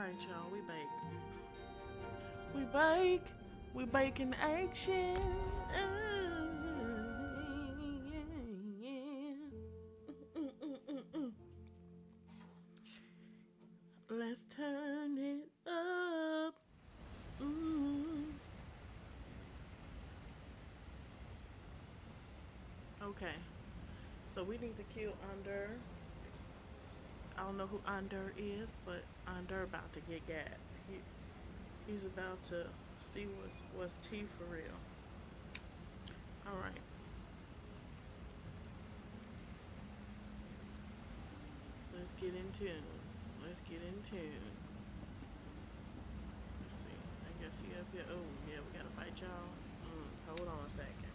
Alright, y'all, we bake. We bake. We bake in action. Let's turn it up. Okay, so we need to kill Under. I don't know who Under is, but Under about to get gat. He's about to see what's tea for real. All right. Let's get in tune. Let's get in tune. Let's see. I guess he up here. Oh yeah, we gotta fight y'all. Hold on a second.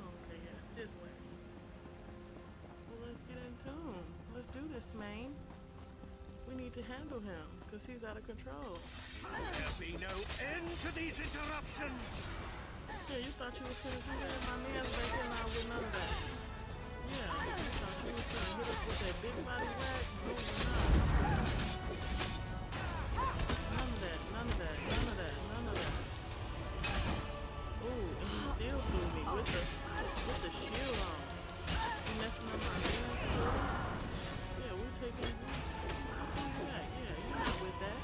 Okay, yes, this way. Well, let's get in tune. Let's do this, man. We need to handle him, because he's out of control. There'll be no end to these interruptions! Yeah, you thought you was gonna do that? My man's back in now with none of that. Yeah, you thought you was gonna hit us with that big body whack? No, none of that, none of that, none of that, none of that. Ooh, and he still blew me with the shield on. You messing up my man's too? Yeah, we taking you back. Yeah, you're not with that.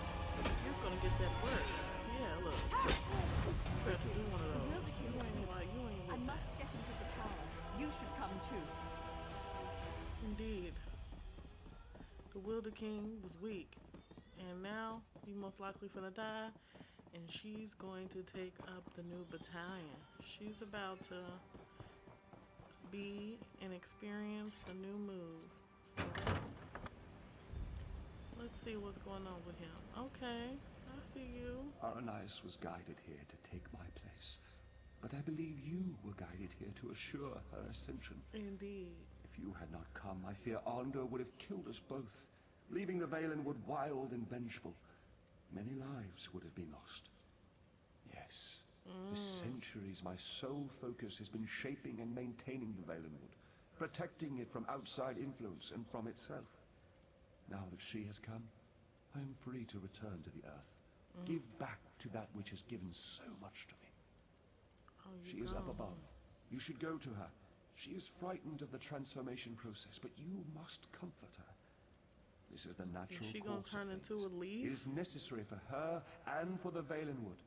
You're gonna get that work. Yeah, look. Try to do one of those. You ain't I with must get into the tower. You should come too. Indeed. The Wilder King was weak, and now he most likely finna die, and she's going to take up the new battalion. She's about to be and experience the new move. So let's see what's going on with him. Okay, I see you. Aranias was guided here to take my place, but I believe you were guided here to assure her ascension. Indeed. If you had not come, I fear Arndor would have killed us both, leaving the Valenwood wild and vengeful. Many lives would have been lost. Yes, for centuries my sole focus has been shaping and maintaining the Valenwood, protecting it from outside influence and from itself. Now that she has come, I am free to return to the earth, give back to that which has given so much to me. She is up above. You should go to her. She is frightened of the transformation process, but you must comfort her. This is the natural Is she gonna turn into a leaf? It is necessary for her and for the Valenwood,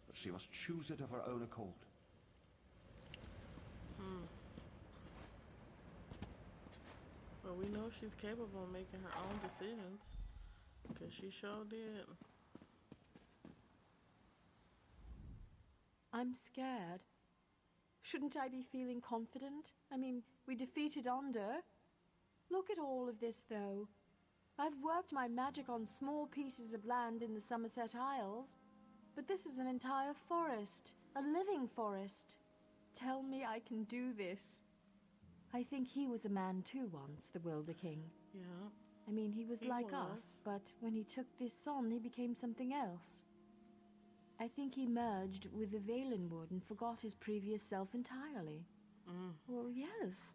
but she must choose it of her own accord. Well, we know she's capable of making her own decisions, because she sure did. I'm scared. Shouldn't I be feeling confident? I mean, we defeated Onder. Look at all of this, though. I've worked my magic on small pieces of land in the Somerset Isles, but this is an entire forest, a living forest. Tell me I can do this. I think he was a man too once, the Wilder King. Yeah. I mean, he was like us, but when he took this on, he became something else. I think he merged with the Valenwood and forgot his previous self entirely. Well, yes.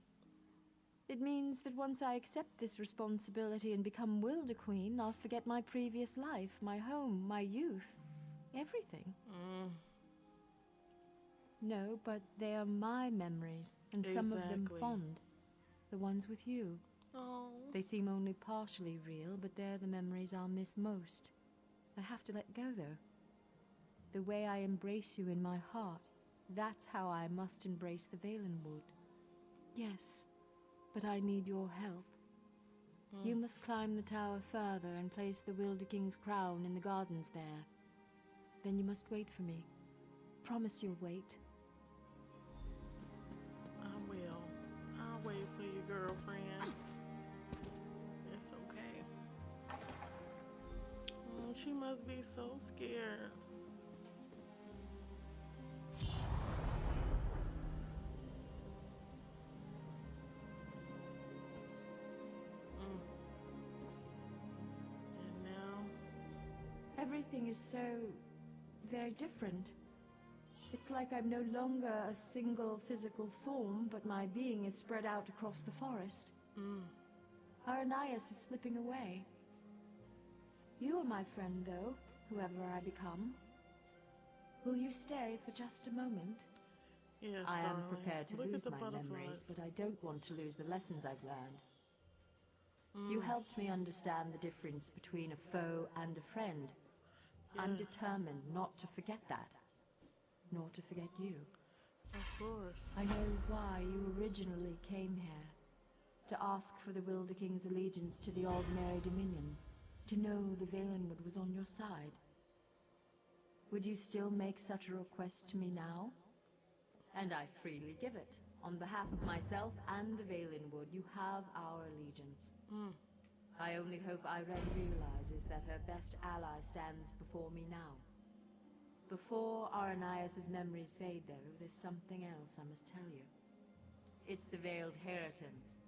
It means that once I accept this responsibility and become Wilder Queen, I'll forget my previous life, my home, my youth, everything. No, but they are my memories, and some of them fond. The ones with you. Oh. They seem only partially real, but they're the memories I'll miss most. I have to let go, though. The way I embrace you in my heart, that's how I must embrace the Valenwood. Yes, but I need your help. You must climb the tower further and place the Wilder King's crown in the gardens there. Then you must wait for me. Promise you'll wait. I will. I'll wait for you, girlfriend. It's okay. Oh, she must be so scared. And now, Everything is so very different. It's like I'm no longer a single physical form, but my being is spread out across the forest. Aranias is slipping away. You are my friend, though, whoever I become. Will you stay for just a moment? yes, I am darling. prepared to Look lose at the my memories, butterflies. but I don't want to lose the lessons I've learned. You helped me understand the difference between a foe and a friend. I'm Yes. determined not to forget that, nor to forget you. Of course. I know why you originally came here. To ask for the Wilder King's allegiance to the ordinary Dominion. To know the Valenwood was on your side. Would you still make such a request to me now? And I freely give it. On behalf of myself and the Valenwood, you have our allegiance. I only hope Irene realizes that her best ally stands before me now. Before Aranias' memories fade, though, there's something else I must tell you. It's the Veiled Heritons.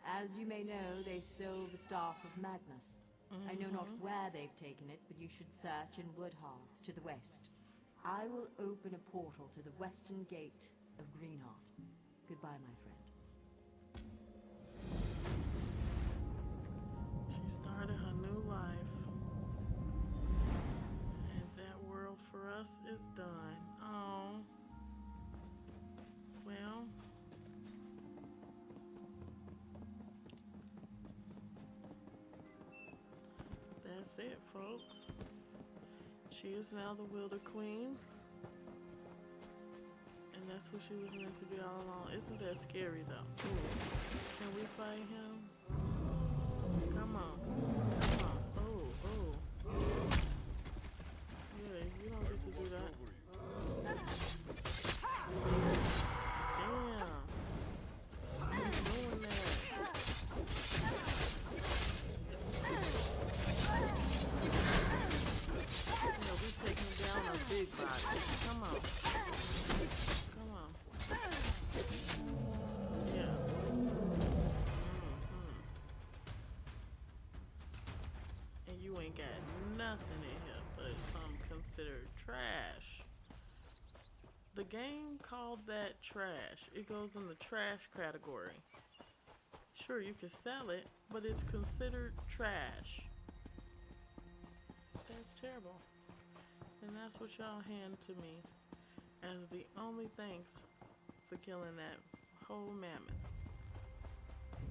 As you may know, they stole the Staff of Magnus. I know not where they've taken it, but you should search in Woodhearth, to the west. I will open a portal to the western gate of Greenheart. Goodbye, my friend. She started her new life. And that world for us is done. Oh. Well. That's it, folks. She is now the Wilder Queen. And that's who she was meant to be all along. Isn't that scary, though? Ooh. Can we fight him? Come on. Come on. Oh, oh. Yeah, you don't get to do that. Damn. He's doing that. Yeah, we taking down a big body. Come on. Come on. Yeah. And you ain't got nothing in here but some considered trash. The game called that trash. It goes in the trash category. Sure, you can sell it, but it's considered trash. That's terrible. And that's what y'all hand to me as the only thanks for killing that whole mammoth.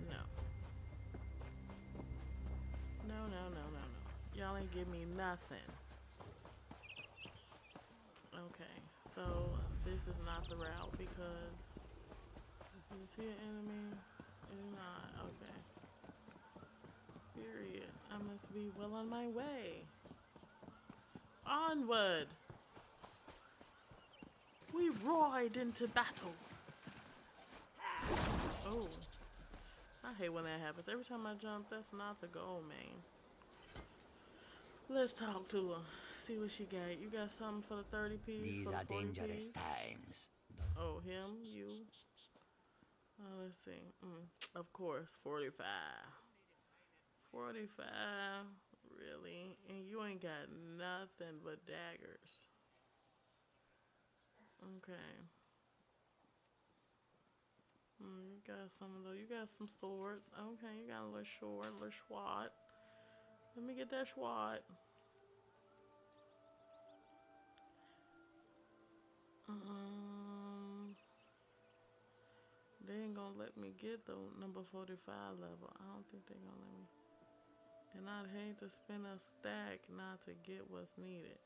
No. No, no, no, no, no. Y'all ain't give me nothing. Okay, so this is not the route because is he an enemy? Is not. Okay. Period. I must be well on my way. Onward! We ride into battle. Oh. I hate when that happens. Every time I jump, that's not the goal, man. Let's talk to her. See what she got. You got something for the 30 piece? These for the are 40 dangerous piece? times. Oh, him? You? Let's see. Of course, 45. 45? Really? And you ain't got nothing but daggers. Okay. You got some of those. You got some swords. Okay, you got a little short, a little swat. Let me get that swat. They ain't gonna let me get the number 45 level. I don't think they gonna let me. And I'd hate to spend a stack not to get what's needed.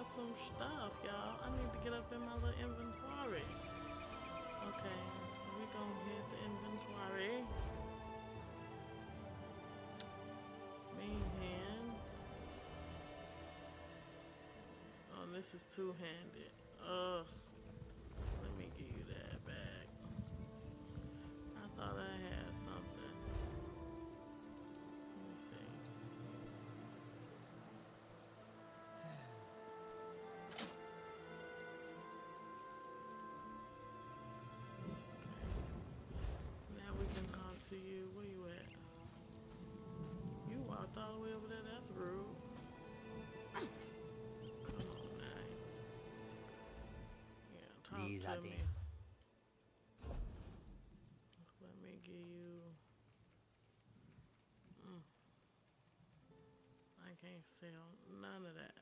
got some stuff, y'all. I need to get up in my little inventory. Okay, so we gonna hit the inventory. Main hand. Oh, this is two-handed. Ugh. Let me give you that back. I thought I had something. Let me see. Now we can talk to you. Where you at? You walked all the way over there. That's rude. Come on now. Yeah, talk to me. Let me give you. I can't sell none of that.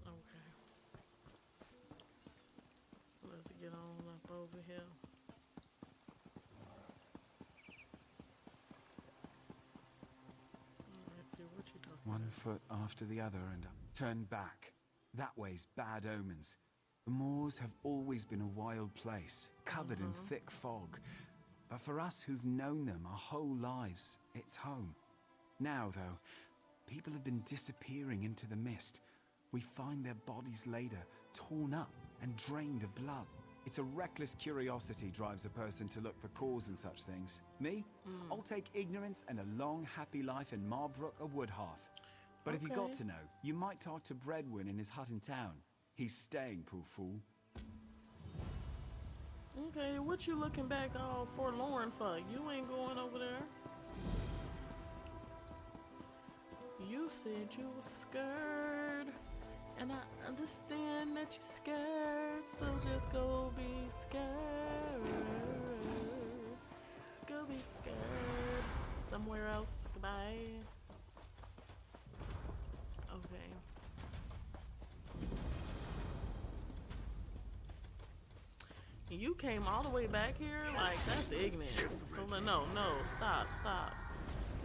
Okay. Let's get on up over here. Let's see what you talking One about. foot after the other and turn back. That way's bad omens. The moors have always been a wild place, covered in thick fog. But for us who've known them our whole lives, it's home. Now, though, people have been disappearing into the mist. We find their bodies later, torn up and drained of blood. It's a reckless curiosity drives a person to look for cause in such things. Me? I'll take ignorance and a long, happy life in Marbrook or Woodhearth. But if you got Okay. to know, you might talk to Breadwin in his hut in town. He's staying, poor fool. Okay, what you looking back all forlorn for? You ain't going over there. You said you was scared, and I understand that you're scared, so just go be scared. Go be scared. Somewhere else. Goodbye. Okay. You came all the way back here? Like, that's ignorant. So, no, stop.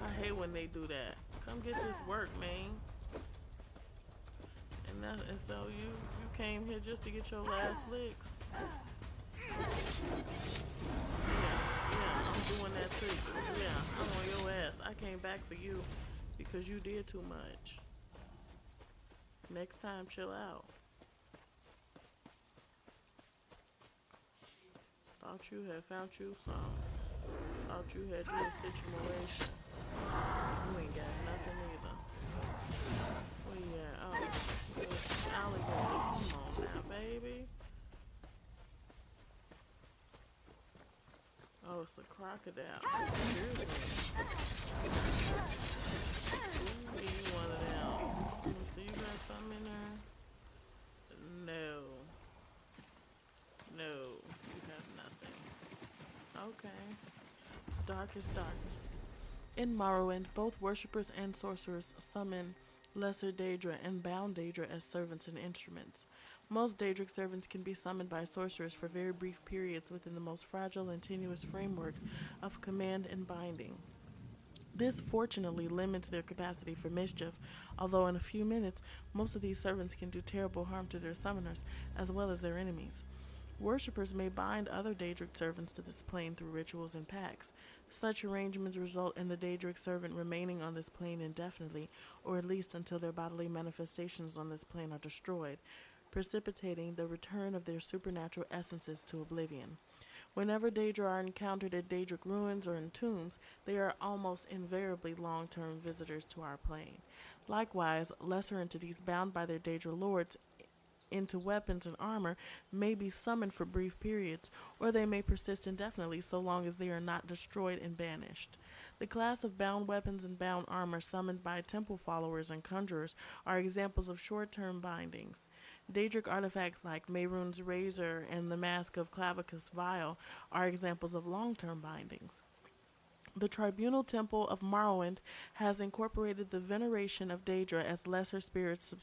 I hate when they do that. Come get this work, man. And so you came here just to get your last licks. Yeah, I'm doing that too. Yeah, I'm on your ass. I came back for you because you did too much. Next time, chill out. Thought you had found you some. Thought you had you a situation. You ain't got nothing either. Where you at? Oh, it's alligator. Come on now, baby. Oh, it's a crocodile. Excuse me. Ooh, give you one of them. Let me see, you got something in there? No. No, you have nothing. Okay. Darkest darkness. In Morrowind, both worshippers and sorcerers summon Lesser Daedra and Bound Daedra as servants and instruments. Most Daedric servants can be summoned by sorcerers for very brief periods within the most fragile and tenuous frameworks of command and binding. This fortunately limits their capacity for mischief, although in a few minutes, most of these servants can do terrible harm to their summoners, as well as their enemies. Worshippers may bind other Daedric servants to this plane through rituals and pacts. Such arrangements result in the Daedric servant remaining on this plane indefinitely, or at least until their bodily manifestations on this plane are destroyed, precipitating the return of their supernatural essences to oblivion. Whenever Daedra are encountered at Daedric ruins or in tombs, they are almost invariably long-term visitors to our plane. Likewise, lesser entities bound by their Daedra lords into weapons and armor may be summoned for brief periods, or they may persist indefinitely so long as they are not destroyed and banished. The class of bound weapons and bound armor summoned by temple followers and conjurers are examples of short-term bindings. Daedric artifacts like Mehrunes' razor and the mask of Clavicus Vile are examples of long-term bindings. The Tribunal Temple of Morrowind has incorporated the veneration of Daedra as lesser spirits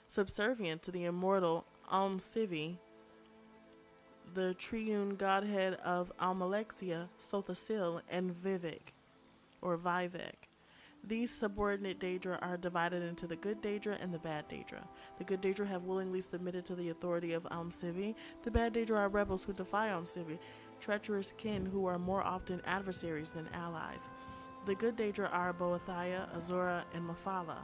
subservient to the immortal Almsivi, the triune godhead of Almalexia, Sothasil, and Vivek. These subordinate Daedra are divided into the good Daedra and the bad Daedra. The good Daedra have willingly submitted to the authority of Almsivi. The bad Daedra are rebels who defy Almsivi, treacherous kin who are more often adversaries than allies. The good Daedra are Boethia, Azura, and Mephala.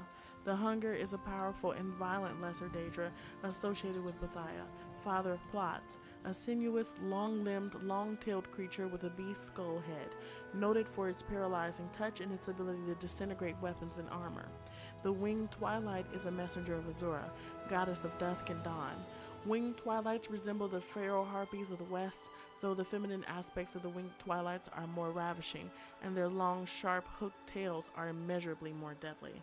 The Hunger is a powerful and violent lesser Daedra associated with Boethia, father of plots, a sinuous, long-limbed, long-tailed creature with a beast skull head, noted for its paralyzing touch and its ability to disintegrate weapons and armor. The Winged Twilight is a messenger of Azura, goddess of dusk and dawn. Winged Twilights resemble the feral harpies of the west, though the feminine aspects of the Winged Twilights are more ravishing, and their long, sharp, hooked tails are immeasurably more deadly.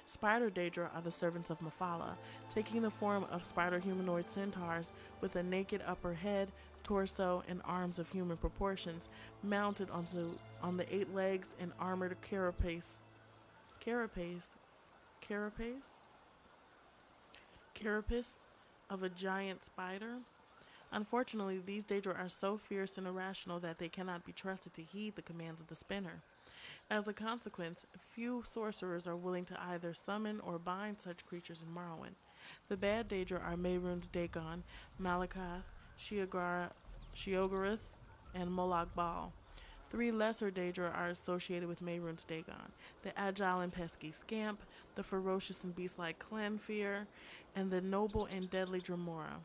Spider Daedra are the servants of Mephala, taking the form of spider humanoid centaurs with a naked upper head, torso, and arms of human proportions, mounted on the 8 legs and armored carapace of a giant spider. Unfortunately, these Daedra are so fierce and irrational that they cannot be trusted to heed the commands of the spinner. As a consequence, few sorcerers are willing to either summon or bind such creatures in Morrowind. The bad Daedra are Mehrunes Dagon, Malakath, Sheogorath, and Molag Bal. 3 lesser Daedra are associated with Mehrunes Dagon: the agile and pesky Scamp, the ferocious and beast-like Clanfear, and the noble and deadly Dremora.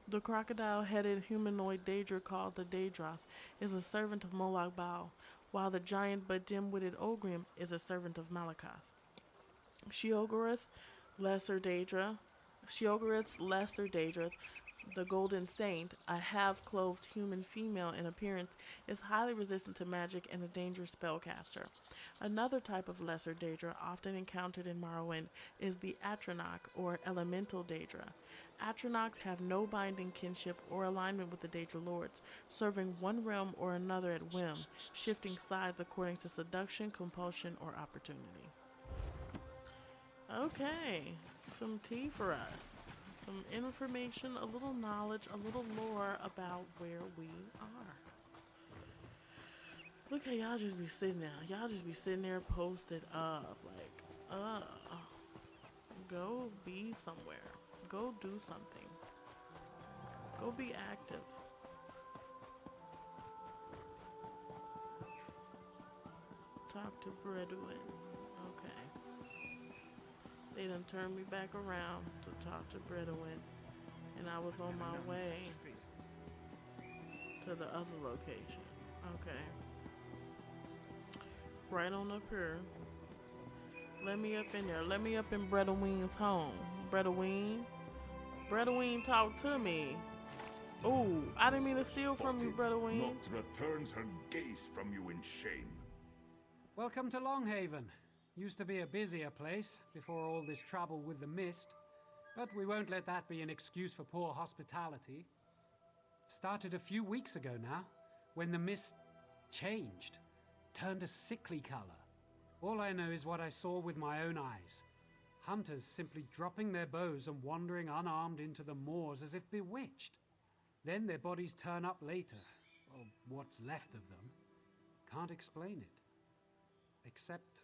The crocodile-headed humanoid Daedra called the Daedroth is a servant of Molag Bal, while the giant but dim-witted Ogrim is a servant of Malakath. Sheogorath's lesser Daedra, the Golden Saint, a half-clothed human female in appearance, is highly resistant to magic and a dangerous spellcaster. Another type of lesser Daedra often encountered in Morrowind is the Atronach, or Elemental Daedra. Atronachs have no binding kinship or alignment with the Daedra Lords, serving one realm or another at whim, shifting sides according to seduction, compulsion, or opportunity. Okay, some tea for us. Some information, a little knowledge, a little lore about where we are. Look how y'all just be sitting there. Y'all just be sitting there posted up. Like, go be somewhere. Go do something. Go be active. Talk to Bredouin. Okay. They done turned me back around to talk to Bredouin. And I was on my way to the other location. Okay. Right on up here. Let me up in there. Let me up in Bredouin's home. Bredouin, talk to me. Oh, I didn't mean to steal from you, Bredouin. Not returns her gaze from you in shame. Welcome to Longhaven. Used to be a busier place before all this trouble with the mist, but we won't let that be an excuse for poor hospitality. It started a few weeks ago now, when the mist changed, turned a sickly color. All I know is what I saw with my own eyes. Hunters simply dropping their bows and wandering unarmed into the moors as if bewitched. Then their bodies turn up later, or what's left of them. Can't explain it. Except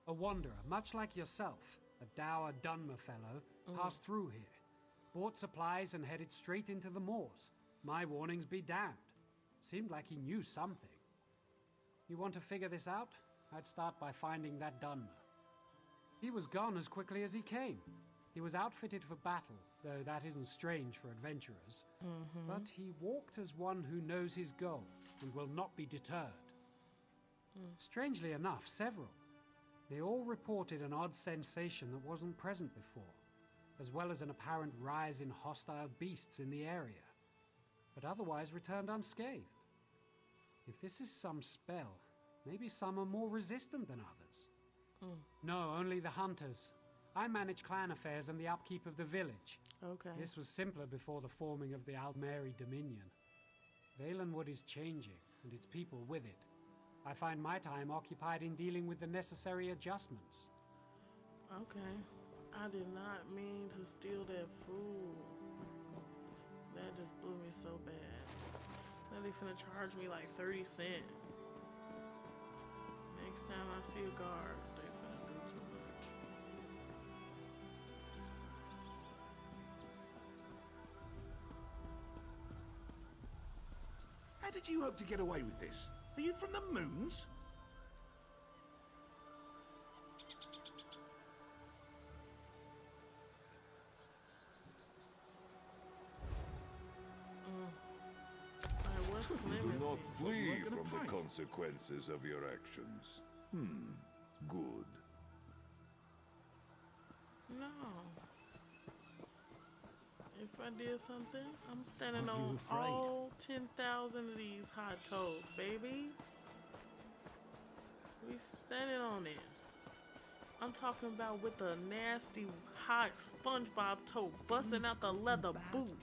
a wanderer, much like yourself, a dour Dunmer fellow, passed through here, bought supplies and headed straight into the moors. My warnings be damned. Seemed like he knew something. You want to figure this out? I'd start by finding that Dunmer. He was gone as quickly as he came. He was outfitted for battle, though that isn't strange for adventurers. But he walked as one who knows his goal and will not be deterred. Strangely enough, several. They all reported an odd sensation that wasn't present before, as well as an apparent rise in hostile beasts in the area, but otherwise returned unscathed. If this is some spell, maybe some are more resistant than others. No, only the hunters. I manage clan affairs and the upkeep of the village. Okay. This was simpler before the forming of the Aldmeri Dominion. Valenwood is changing, and its people with it. I find my time occupied in dealing with the necessary adjustments. Okay. I did not mean to steal that food. That just blew me so bad. Now they finna charge me like 30 cents. Next time I see a guard, they finna do too much. How did you hope to get away with this? Are you from the moons? Alright, what's Do clemency? not flee Like an from the pint. consequences of your actions. Good. No. If I did something, I'm standing Aren't you on afraid? all 10,000 of these hot toes, baby. We standing on it. I'm talking about with the nasty hot SpongeBob toe busting out the leather boot,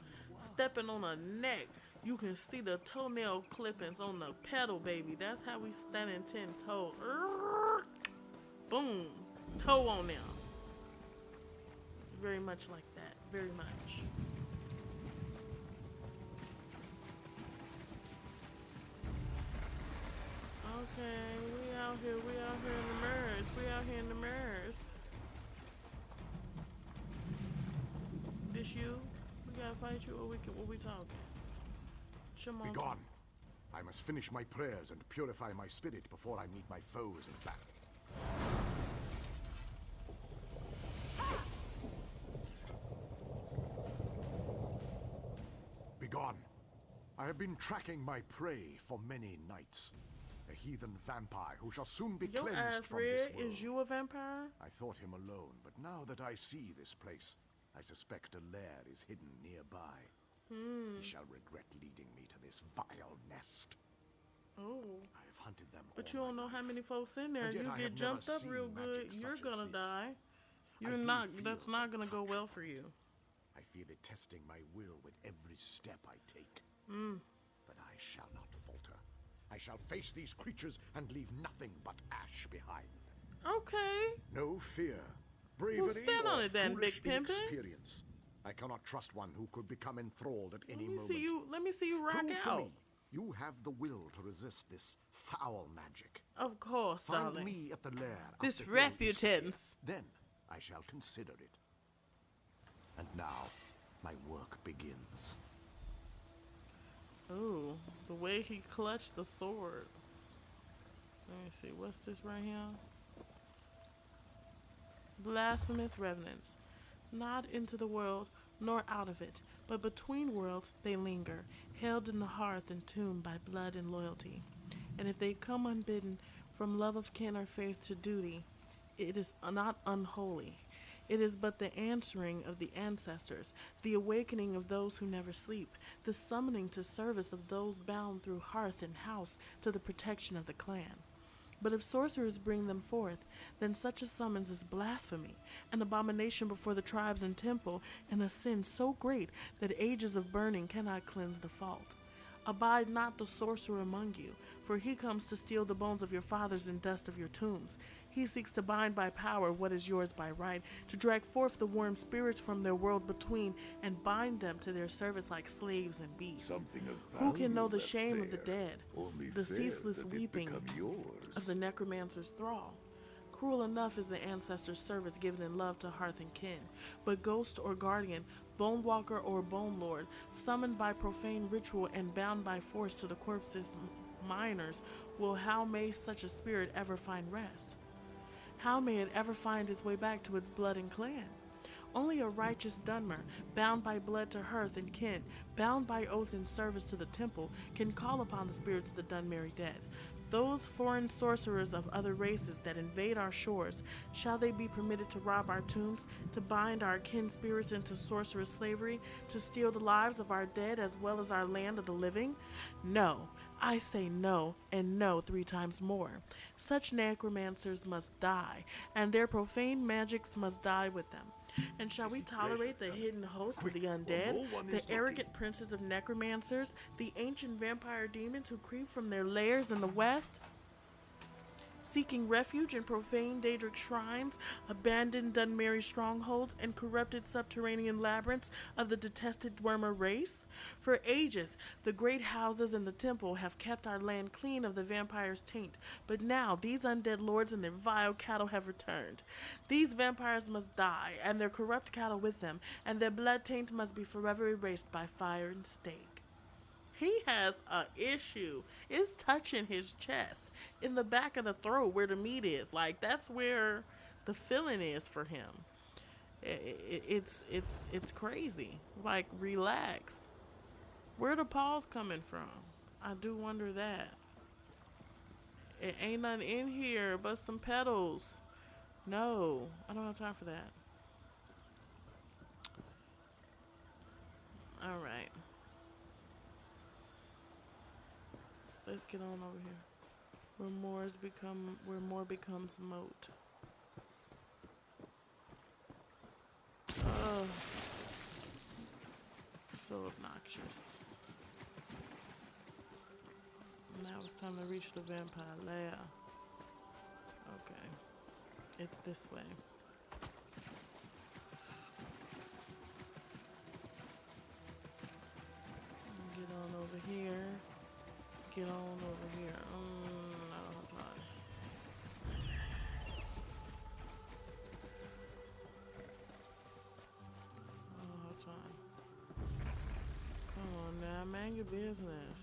stepping on a neck. You can see the toenail clippings on the pedal, baby. That's how we standing 10 toes. Boom, toe on them. Very much like that. Very much. Okay, we out here in the merge. We out here in the merge. This you? We gotta fight you or what we talking? Be gone. I must finish my prayers and purify my spirit before I meet my foes in battle. Be gone. I have been tracking my prey for many nights. A heathen vampire who shall soon be Your cleansed ass from red, this world. is you a vampire? I thought him alone, but now that I see this place, I suspect a lair is hidden nearby. He shall regret leading me to this vile nest. Oh. I have hunted them But all you don't my know how life. many folks in there. And yet You I get have jumped never up real seen good, magic you're such as gonna this. die. I You're do not. feel That's not gonna go well for you. I feel it testing my will with every step I take. But I shall not falter. I shall face these creatures and leave nothing but ash behind. Okay. No fear, bravery, stand on or it then, foolish Big Pimpin'. inexperience. I cannot trust one who could become enthralled at any Let me moment. see you. Let me see you rock Prove to out. me you have the will to resist this foul magic. Of course, Find darling. me at the lair. up This the hill you see. reputance. Then I shall consider it. And now, my work begins. Ooh, the way he clutched the sword. Let me see. What's this right here? Blasphemous revenants. Not into the world, nor out of it, but between worlds they linger, held in the hearth and tomb by blood and loyalty. And if they come unbidden from love of kin or faith to duty, it is not unholy. It is but the answering of the ancestors, the awakening of those who never sleep, the summoning to service of those bound through hearth and house to the protection of the clan. But if sorcerers bring them forth, then such a summons is blasphemy, an abomination before the tribes and temple, and a sin so great that ages of burning cannot cleanse the fault. Abide not the sorcerer among you, for he comes to steal the bones of your fathers and dust of your tombs. He seeks to bind by power what is yours by right, to drag forth the worm spirits from their world between, and bind them to their service like slaves and beasts. Something of Who can know the value shame left of the there. dead, Only the fair ceaseless that it weeping become yours. of the necromancer's thrall? Cruel enough is the ancestor's service given in love to hearth and kin, but ghost or guardian, bone walker or bone lord, summoned by profane ritual and bound by force to the corpse's miners, how may such a spirit ever find rest? How may it ever find its way back to its blood and clan? Only a righteous Dunmer, bound by blood to hearth and kin, bound by oath in service to the temple, can call upon the spirits of the Dunmerry dead. Those foreign sorcerers of other races that invade our shores, shall they be permitted to rob our tombs, to bind our kin spirits into sorcerous slavery, to steal the lives of our dead as well as our land of the living? No. I say no, and no 3 times more. Such necromancers must die, and their profane magics must die with them. And shall we tolerate the hidden host of the undead, no one the is arrogant princes of necromancers, the ancient vampire demons who creep from their lairs in the west? seeking refuge in profane Daedric shrines, abandoned Dunmeri strongholds, and corrupted subterranean labyrinths of the detested Dwemer race? For ages, the great houses in the temple have kept our land clean of the vampire's taint, but now these undead lords and their vile cattle have returned. These vampires must die, and their corrupt cattle with them, and their blood taint must be forever erased by fire and stake. He has a issue. It's touching his chest, in the back of the throat where the meat is. Like, that's where the feeling is for him. It's crazy. Like, relax. Where the paws coming from? I do wonder that. It ain't nothing in here but some petals. No, I don't have time for that. All right. Let's get on over here. Where more becomes moat. Oh, so obnoxious. Now it's time to reach the vampire lair. Okay, it's this way. Get on over here. Get on over here. I don't have time. I don't have time. Come on now, mind your business.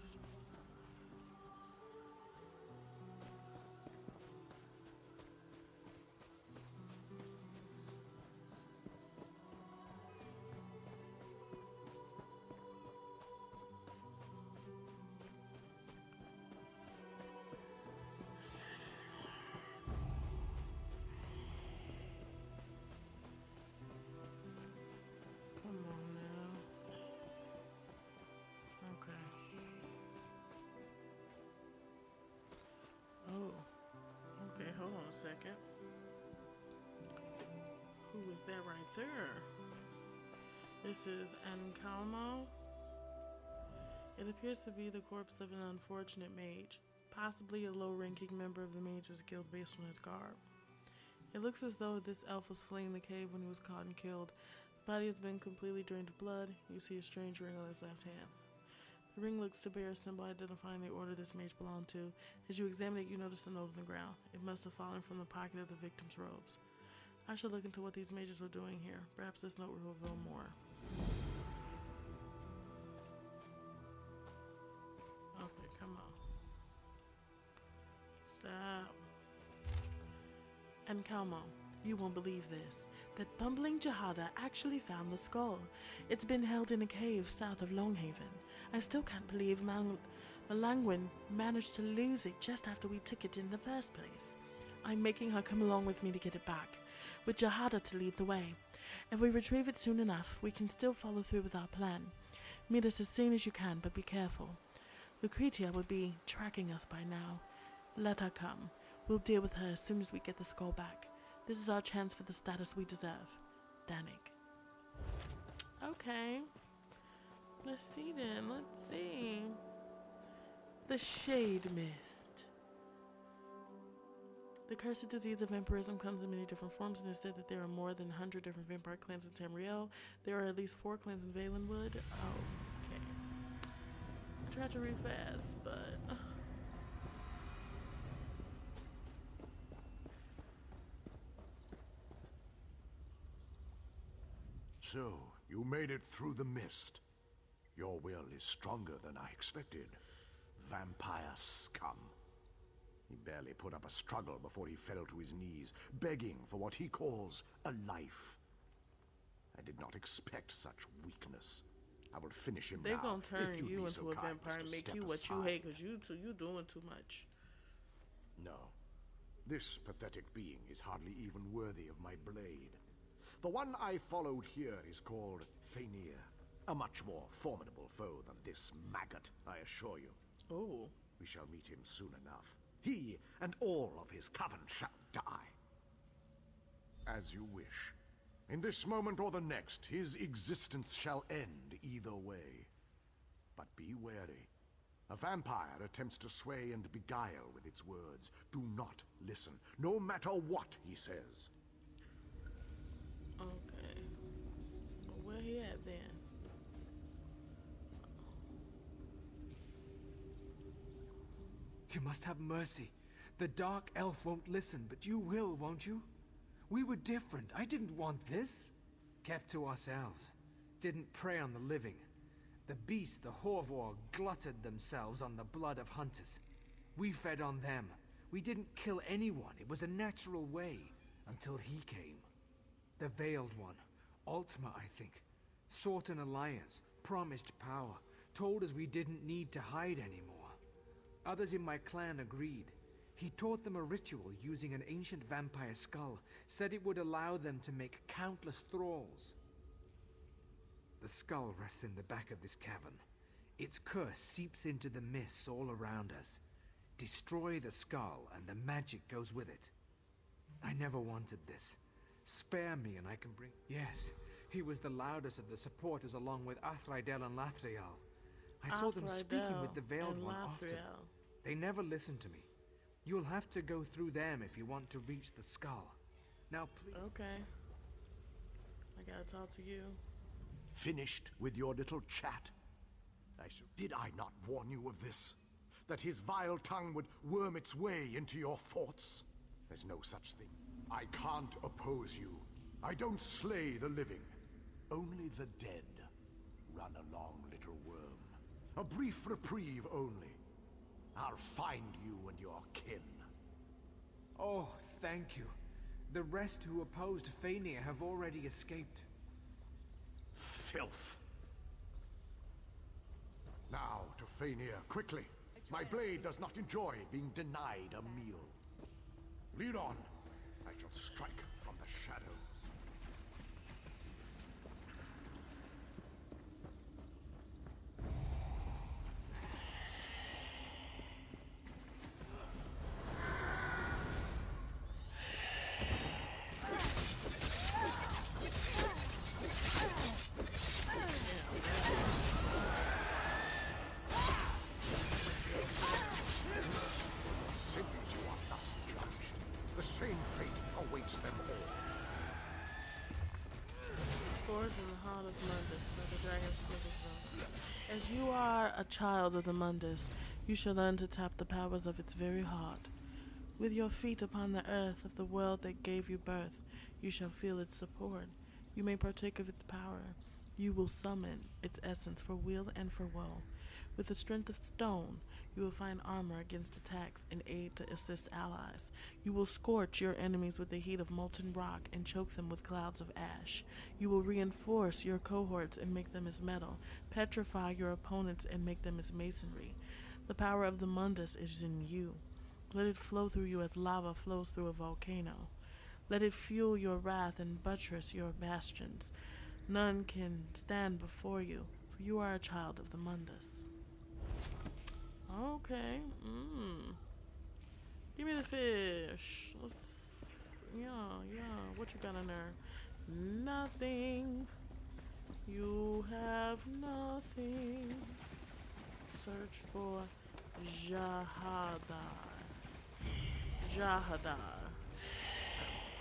Hold on a second. Who is that right there? This is Ancalmo. It appears to be the corpse of an unfortunate mage, possibly a low-ranking member of the Mages Guild based on his garb. It looks as though this elf was fleeing the cave when he was caught and killed. The body has been completely drained of blood. You see a strange ring on his left hand. The ring looks to bear a symbol identifying the order this mage belonged to. As you examine it, you notice a note on the ground. It must have fallen from the pocket of the victim's robes. I should look into what these mages were doing here. Perhaps this note will reveal more. Okay, come on. Stop. And Calmo, you won't believe this. That bumbling Jihada actually found the skull. It's been held in a cave south of Longhaven. I still can't believe Melangwin managed to lose it just after we took it in the first place. I'm making her come along with me to get it back, with Jihada to lead the way. If we retrieve it soon enough, we can still follow through with our plan. Meet us as soon as you can, but be careful. Lucretia would be tracking us by now. Let her come. We'll deal with her as soon as we get the skull back. This is our chance for the status we deserve. Danik. Okay. Let's see then. Let's see. The Shade Mist. The cursed disease of vampirism comes in many different forms, and it's said that there are more than 100 different vampire clans in Tamriel. There are at least 4 clans in Valenwood. Oh, okay. I tried to read fast, but... So, you made it through the mist. Your will is stronger than I expected. Vampire scum. He barely put up a struggle before he fell to his knees, begging for what he calls a life. I did not expect such weakness. I will finish him now. They're gonna turn if you be into so a kind vampire as and to make step you what you aside. hate, because you doing too much. No. This pathetic being is hardly even worthy of my blade. The one I followed here is called Faenir, a much more formidable foe than this maggot, I assure you. Oh. We shall meet him soon enough. He and all of his coven shall die. As you wish. In this moment or the next, his existence shall end either way. But be wary. A vampire attempts to sway and beguile with its words. Do not listen, no matter what he says. Okay. Well, where he at then? You must have mercy. The dark elf won't listen, but you will, won't you? We were different. I didn't want this. Kept to ourselves. Didn't prey on the living. The beasts, the Horvor, glutted themselves on the blood of hunters. We fed on them. We didn't kill anyone. It was a natural way. Until he came. The Veiled One. Ultima, I think. Sought an alliance. Promised power. Told us we didn't need to hide anymore. Others in my clan agreed. He taught them a ritual using an ancient vampire skull. Said it would allow them to make countless thralls. The skull rests in the back of this cavern. Its curse seeps into the mists all around us. Destroy the skull and the magic goes with it. I never wanted this. Spare me and I can bring... Yes, he was the loudest of the supporters along with Athraidel and Lathriel. I saw them speaking with the Veiled One often. They never listened to me. You'll have to go through them if you want to reach the skull. Now, please... Okay. I gotta talk to you. Finished with your little chat? Did I not warn you of this? That his vile tongue would worm its way into your thoughts? There's no such thing. I can't oppose you. I don't slay the living. Only the dead. Run along, little worm. A brief reprieve only. I'll find you and your kin. Oh, thank you. The rest who opposed Fania have already escaped. Filth. Now to Fania, quickly. My blade does not enjoy being denied a meal. Lead on. I shall strike from the shadows. In the heart of Mundus, where the dragon slithers from. As you are a child of the Mundus, you shall learn to tap the powers of its very heart. With your feet upon the earth of the world that gave you birth, you shall feel its support. You may partake of its power. You will summon its essence for weal and for woe. With the strength of stone, you will find armor against attacks and aid to assist allies. You will scorch your enemies with the heat of molten rock and choke them with clouds of ash. You will reinforce your cohorts and make them as metal, petrify your opponents and make them as masonry. The power of the Mundus is in you. Let it flow through you as lava flows through a volcano. Let it fuel your wrath and buttress your bastions. None can stand before you, for you are a child of the Mundus. Okay. Give me the fish. Yeah. What you got in there? Nothing. You have nothing. Search for Jahadar.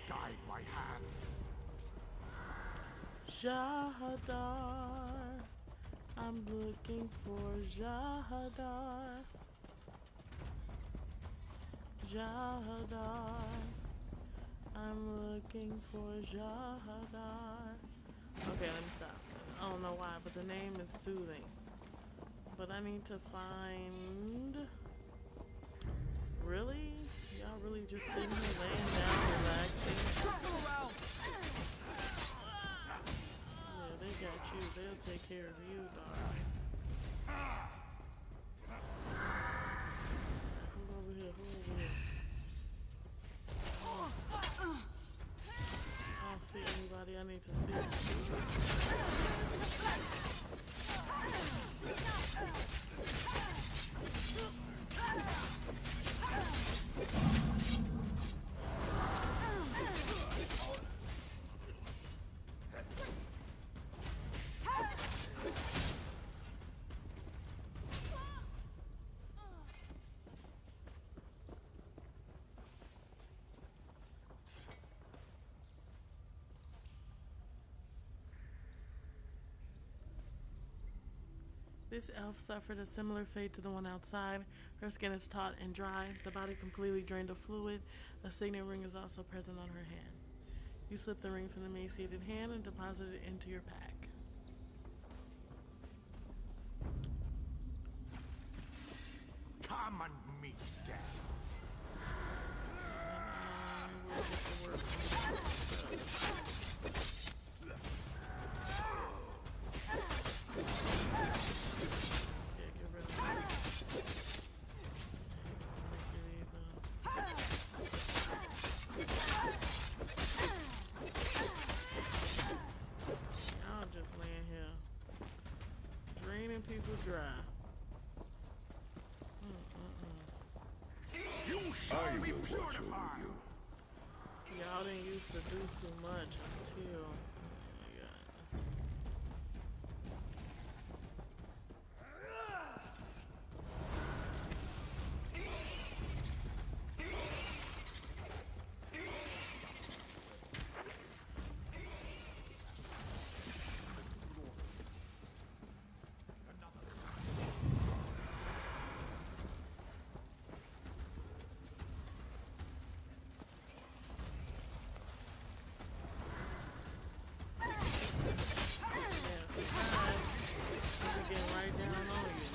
Guide my hand. Jahadar. I'm looking for Jahadar. I'm looking for Jahadar. Okay, let me stop. I don't know why, but the name is soothing. But I need to find... Really? Y'all really just sitting here laying down, relaxing? Yeah, they got you. They'll take care of you, dog. Who over here? I don't see anybody I need to see. This elf suffered a similar fate to the one outside. Her skin is taut and dry, the body completely drained of fluid. A signet ring is also present on her hand. You slip the ring from the emaciated hand and deposit it into your pack. Come and meet death. We'll get to work on yeah, get rid of that. Make it even. Y'all just laying here draining people dry. You I shall be will watch over purified. you. Y'all didn't used to do too much until. Oh my god. Right down on you.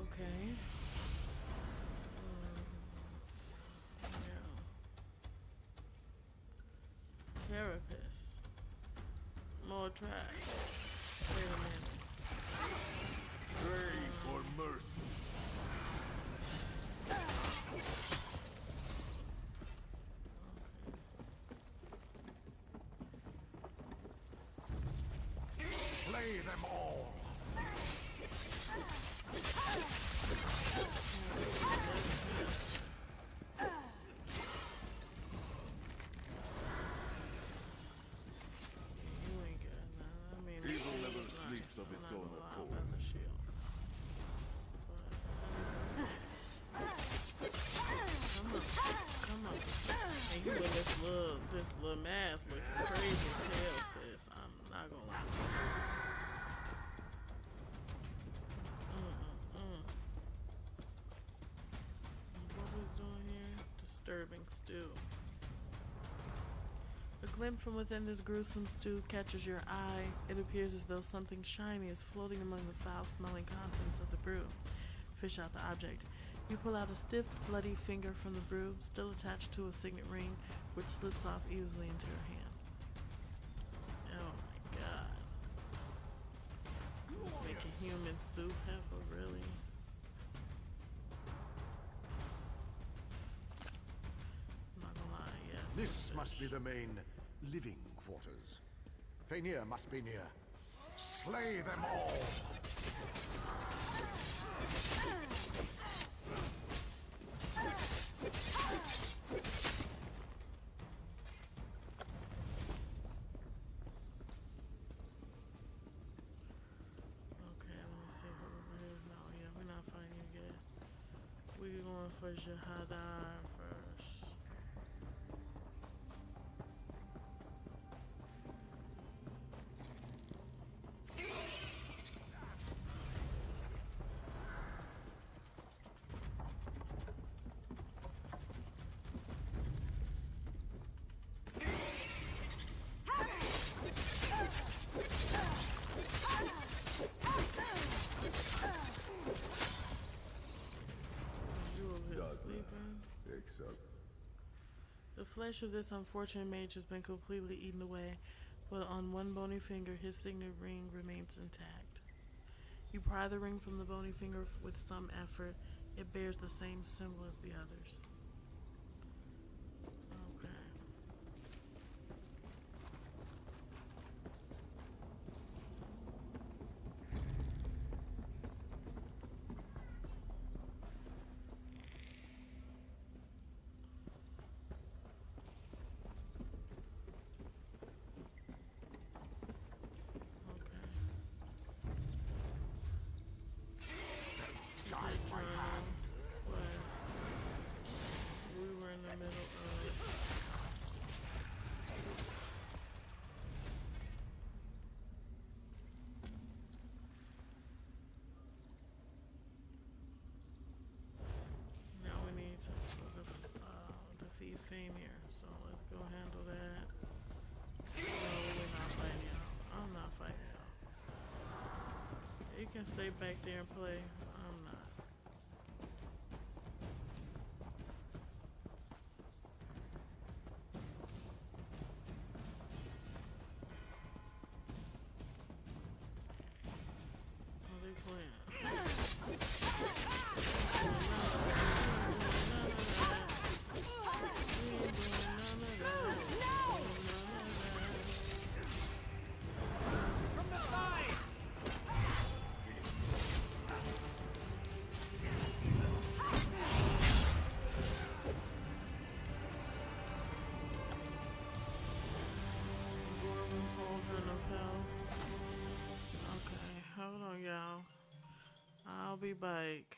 Okay. Yeah. Carapace. More trash. Wait a minute. Pray for mercy. Slay them all. You ain't got none. I mean, Evil the never shield's sleeps nice. of I'm its not own gonna lie accord. about the shield. Come on. And you in this little mask looking crazy as hell, sis. I'm not gonna lie to you. What we doing here? Disturbing stew. A glint from within this gruesome stew catches your eye. It appears as though something shiny is floating among the foul-smelling contents of the brew. Fish out the object. You pull out a stiff, bloody finger from the brew, still attached to a signet ring, which slips off easily into your hand. Oh my god. Just making human soup, heifer, really? I'm not gonna lie, yes. This must be the main living quarters. Fainir must be near. Slay them all. Okay, let me see who over here. No, yeah, we're not fighting you yet. We're going for Jahadar first. You over here Dazzle. sleeping? Except The flesh of this unfortunate mage has been completely eaten away, but on one bony finger his signet ring remains intact. You pry the ring from the bony finger with some effort. It bears the same symbol as the others. Okay. Okay. came here. So let's go handle that. No, we're not fighting y'all. I'm not fighting y'all. You can stay back there and play. I'm not. Oh, they playing. From the sides! Cauldron of hell. Okay, hold on, y'all. I'll be back.